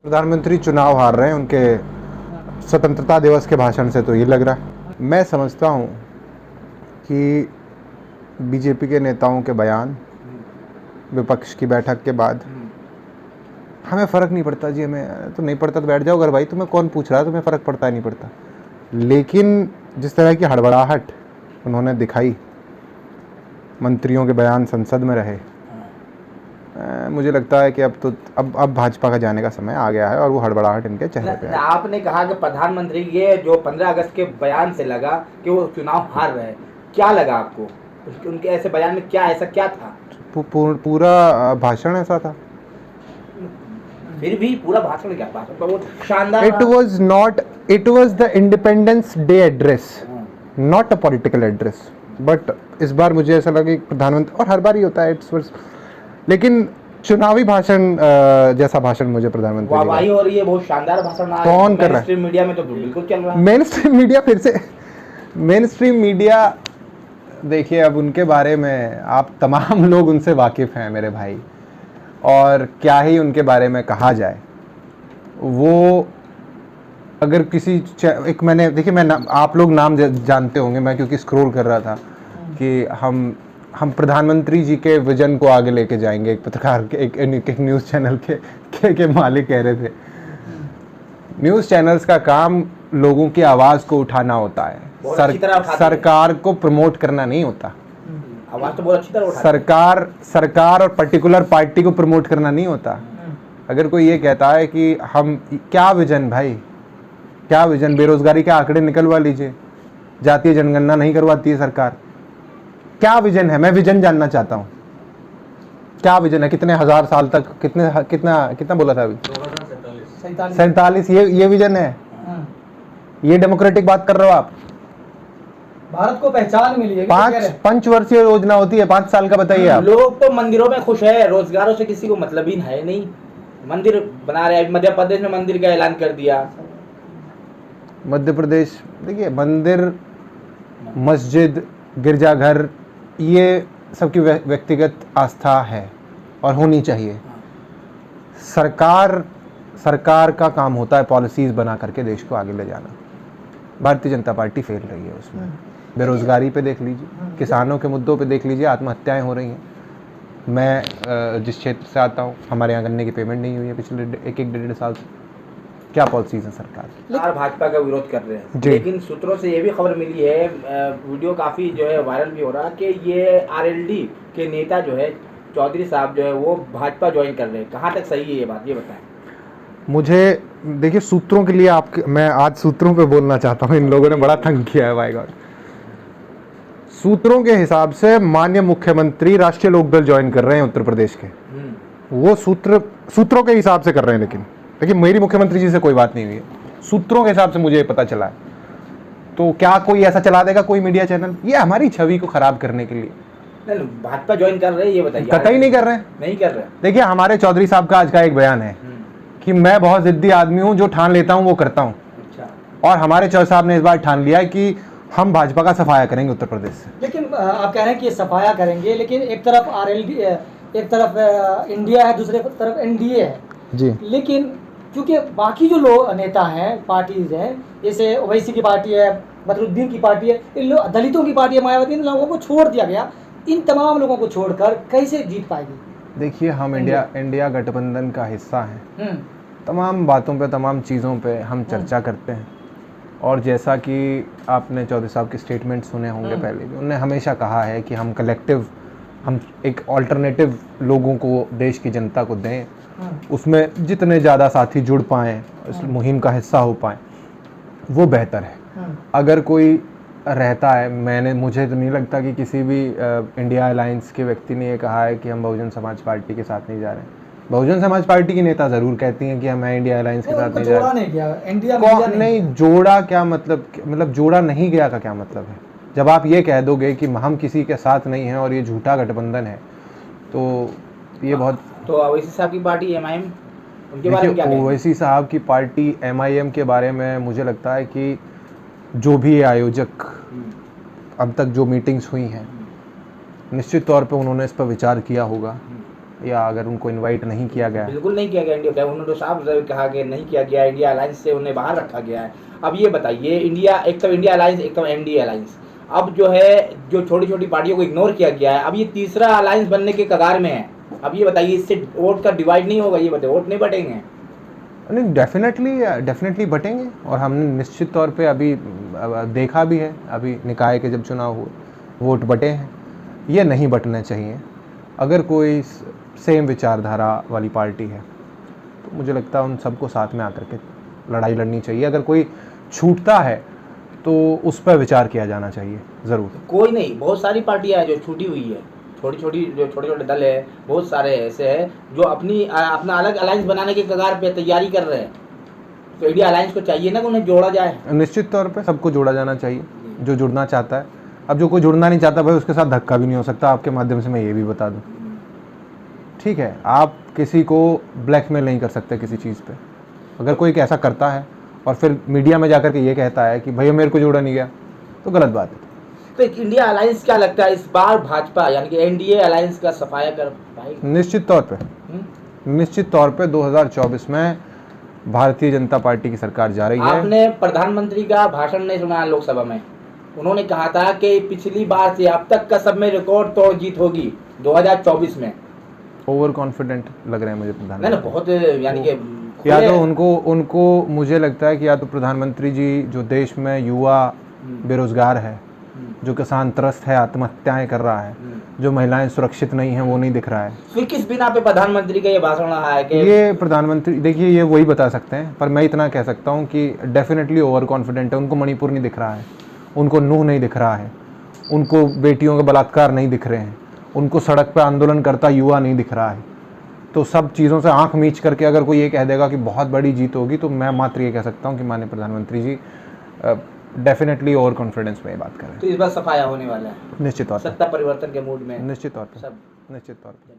प्रधानमंत्री चुनाव हार रहे हैं उनके स्वतंत्रता दिवस के भाषण से, तो ये लग रहा है। मैं समझता हूँ कि बीजेपी के नेताओं के बयान विपक्ष की बैठक के बाद हमें फ़र्क नहीं पड़ता जी, हमें तो नहीं पड़ता तो बैठ जाओ घर भाई, तुम्हें कौन पूछ रहा है, तुम्हें फ़र्क पड़ता है नहीं पड़ता। लेकिन जिस तरह की हड़बड़ाहट उन्होंने दिखाई, मंत्रियों के बयान संसद में रहे, मुझे लगता है कि अब भाजपा का जाने का समय आ गया है और वो हड़बड़ाहट इनके चेहरे पे है। आपने कहा कि प्रधानमंत्री के जो 15 अगस्त के बयान से लगा कि वो चुनाव हार रहे हैं, क्या लगा आपको? उनके ऐसे बयान में क्या ऐसा क्या था? पूरा भाषण ऐसा था। फिर भी पूरा भाषण क्या? भाषण तो बहुत शानदार। It was the independence day address, not a political address. But इस बार मुझे ऐसा लगा कि प्रधानमंत्री, और हर बार ही होता है लेकिन चुनावी भाषण जैसा भाषण मुझे प्रधानमंत्री वाहवाही हो रही है, बहुत शानदार भाषण आ रहा है। कौन कर रहा है? मीडिया में तो बिल्कुल चल रहा है। मेन स्ट्रीम मीडिया फिर से मेन स्ट्रीम मीडिया, देखिए अब उनके बारे में आप तमाम लोग उनसे वाकिफ़ हैं मेरे भाई, और क्या ही उनके बारे में कहा जाए। वो अगर किसी एक मैंने देखिए आप लोग नाम जानते होंगे, मैं क्योंकि स्क्रॉल कर रहा था कि हम प्रधानमंत्री जी के विजन को आगे लेके जाएंगे। एक पत्रकार के एक न्यूज़ चैनल के मालिक कह रहे थे, न्यूज़ चैनल्स का काम लोगों की आवाज़ को उठाना होता है, सरकार को प्रमोट करना नहीं होता। आवाज़ तो बहुत अच्छी तरह उठाते हैं। सरकार और पर्टिकुलर पार्टी को प्रमोट करना नहीं होता। अगर कोई ये कहता है कि हम क्या विजन, भाई क्या विजन? बेरोजगारी के आंकड़े निकलवा लीजिए, जातीय जनगणना नहीं करवाती है सरकार। क्या विजन है? मैं विजन जानना चाहता हूँ, क्या विजन है? कितने हजार साल तक, कितना बोला था अभी? 47। ये विजन है? ये डेमोक्रेटिक बात कर रहे हो आप? भारत को पहचान मिली है। 5 पंचवर्षीय योजना होती है, 5 साल का, बताइए आप। लोग तो मंदिरों में खुश है, रोजगारों से किसी को मतलब ही है नहीं। मंदिर बना रहे हैं, मध्य प्रदेश में मंदिर का ऐलान कर दिया। मध्य प्रदेश, देखिए मंदिर, मस्जिद, गिरजाघर, ये सबकी व्यक्तिगत आस्था है और होनी चाहिए। सरकार का काम होता है पॉलिसीज बना करके देश को आगे ले जाना। भारतीय जनता पार्टी फेल रही है उसमें। बेरोजगारी पे देख लीजिए, किसानों के मुद्दों पे देख लीजिए, आत्महत्याएं हो रही हैं। मैं जिस क्षेत्र से आता हूँ, हमारे यहाँ गन्ने की पेमेंट नहीं हुई है पिछले एक 1.5 साल से। क्या पॉलिसीज है सरकार? भाजपा का विरोध कर रहे हैं, लेकिन सूत्रों से ये भी खबर मिली है, वीडियो काफी जो है वायरल भी हो रहा है कि ये आरएलडी के नेता जो है चौधरी साहब जो है वो भाजपा ज्वाइन कर रहे हैं। कहाँ तक सही है ये बात, ये बताएं। मुझे देखिए, सूत्रों के लिए मैं आज सूत्रों पे बोलना चाहता हूँ। इन लोगों ने बड़ा तंग किया है, माय गॉड। सूत्रों के हिसाब से माननीय मुख्यमंत्री राष्ट्रीय लोकदल ज्वाइन कर रहे हैं उत्तर प्रदेश के। वो सूत्रों के हिसाब से कर रहे हैं, लेकिन देखिए मेरी मुख्यमंत्री जी से कोई बात नहीं हुई है, सूत्रों के हिसाब से मुझे पता चला है। तो क्या कोई ऐसा चला देगा कोई मीडिया चैनल? ये हमारी छवि को खराब करने के लिए। नहीं, भाजपा ज्वाइन कर रहे हैं, ये बताइए। कतई नहीं कर रहे हैं, नहीं कर रहे। देखिए हमारे चौधरी साहब का आज का एक बयान है कि मैं बहुत जिद्दी आदमी हूं, जो ठान लेता हूं वो करता हूं। अच्छा। और हमारे चौधरी साहब ने इस बार ठान लिया है कि हम भाजपा का सफाया करेंगे उत्तर प्रदेश से। लेकिन आप कह रहे हैं कि सफाया करेंगे, लेकिन एक तरफ आरएलडी, एक तरफ इंडिया है, दूसरे तरफ एनडीए है जी। लेकिन क्योंकि बाकी जो लोग नेता हैं, पार्टीज हैं, जैसे ओवैसी की पार्टी है, बदरुद्दीन की पार्टी है, इन लोग दलितों की पार्टी है, मायावती, इन लोगों को छोड़ दिया गया। इन तमाम लोगों को छोड़कर कैसे जीत पाएगी? देखिए हम इंडिया गठबंधन का हिस्सा हैं। तमाम बातों पे, तमाम चीज़ों पे हम चर्चा करते हैं, और जैसा कि आपने चौधरी साहब के स्टेटमेंट सुने होंगे पहले भी, उन्होंने हमेशा कहा है कि हम हम एक ऑल्टरनेटिव लोगों को, देश की जनता को दें, उसमें जितने ज़्यादा साथी जुड़ पाएँ, इस मुहिम का हिस्सा हो पाएँ, वो बेहतर है। अगर कोई रहता है, मुझे तो नहीं लगता कि किसी भी इंडिया अलायंस के व्यक्ति ने ये कहा है कि हम बहुजन समाज पार्टी के साथ नहीं जा रहे हैं। बहुजन समाज पार्टी की नेता ज़रूर कहती हैं कि हम इंडिया अलायंस के साथ नहीं जा रहे। नहीं जोड़ा, क्या मतलब जोड़ा नहीं गया का क्या मतलब है? जब आप ये कह दोगे कि हम किसी के साथ नहीं हैं और ये झूठा गठबंधन है, तो ये बहुत। तो ओवैसी साहब की पार्टी एमआईएम, उनके बारे में क्या कहेंगे? ओवैसी साहब की पार्टी एमआईएम के बारे में मुझे लगता है कि जो भी आयोजक अब तक जो मीटिंग्स हुई हैं, निश्चित तौर पे उन्होंने इस पर विचार किया होगा। या अगर उनको इनवाइट नहीं किया गया। बिल्कुल नहीं किया गया इंडिया, उन्होंने तो साफ कहा कि नहीं किया गया, इंडिया अलायंस से उन्हें बाहर रखा गया है। अब ये बताइए, इंडिया एक तो इंडिया अलायंस, एक तो एनडीए अलायंस, अब जो है जो छोटी छोटी पार्टियों को इग्नोर किया गया है, अब ये तीसरा अलायंस बनने के कगार में है। अब ये बताइए, इससे वोट का डिवाइड नहीं होगा? ये बताइए, वोट नहीं बटेंगे? नहीं, डेफिनेटली बटेंगे। और हमने निश्चित तौर पे अभी देखा भी है, अभी निकाय के जब चुनाव हुए वोट बटे हैं। ये नहीं बटने चाहिए। अगर कोई सेम विचारधारा वाली पार्टी है तो मुझे लगता है उन सबको साथ में आकर के लड़ाई लड़नी चाहिए। अगर कोई छूटता है तो उस पर विचार किया जाना चाहिए ज़रूर। कोई नहीं, बहुत सारी पार्टियां हैं जो छूटी हुई है, छोटी छोटे दल है, बहुत सारे ऐसे हैं जो अपना अलग अलायंस बनाने के कगार पे तैयारी कर रहे हैं। तो इंडिया अलायंस को चाहिए ना कि उन्हें जोड़ा जाए। निश्चित तौर पे सबको जोड़ा जाना चाहिए जो जुड़ना चाहता है। अब जो कोई जुड़ना नहीं चाहता भाई, उसके साथ धक्का भी नहीं हो सकता। आपके माध्यम से मैं ये भी बता दूं, ठीक है, आप किसी को ब्लैकमेल नहीं कर सकते किसी चीज़ पे। अगर कोई ऐसा करता है और फिर मीडिया में जाकर के ये कहता है कि भैया मेरे को जोड़ा नहीं गया, तो गलत बात है। तो इंडिया अलायंस क्या लगता है इस बार भाजपा यानी कि एनडीए अलायंस का सफाया कर पाएगी? निश्चित तौर पे 2024 में भारतीय जनता पार्टी की सरकार जा रही है। आपने प्रधानमंत्री का भाषण नहीं सुना लोकसभा में? उन्होंने कहा था कि पिछली बार से अब तक का सब में रिकॉर्ड तोड़ जीत होगी 2024 में। ओवर कॉन्फिडेंट लग रहे हैं मुझे प्रधानमंत्री। नहीं, बहुत यानी कि या तो उनको मुझे लगता है कि या तो प्रधानमंत्री जी जो देश में युवा बेरोजगार है, जो किसान त्रस्त है, आत्महत्याएं कर रहा है, जो महिलाएं सुरक्षित नहीं हैं, वो नहीं दिख रहा है। फिर किस बिना पे प्रधानमंत्री का ये भाषण रहा है कि ये प्रधानमंत्री, देखिए ये वही बता सकते हैं, पर मैं इतना कह सकता हूँ कि डेफिनेटली ओवर कॉन्फिडेंट है। उनको मणिपुर नहीं दिख रहा है, उनको नूह नहीं दिख रहा है, उनको बेटियों के बलात्कार नहीं दिख रहे हैं, उनको सड़क पर आंदोलन करता युवा नहीं दिख रहा है। तो सब चीज़ों से आंख मीच करके अगर कोई ये कह देगा कि बहुत बड़ी जीत होगी, तो मैं मात्र ये कह सकता हूँ कि माननीय प्रधानमंत्री जी डेफिनेटली ओवर कॉन्फिडेंस में ये बात कर रहे हैं। तो इस बार सफाया होने वाला है निश्चित तौर पर, सत्ता परिवर्तन के मूड में? निश्चित तौर पर, सब निश्चित तौर पर।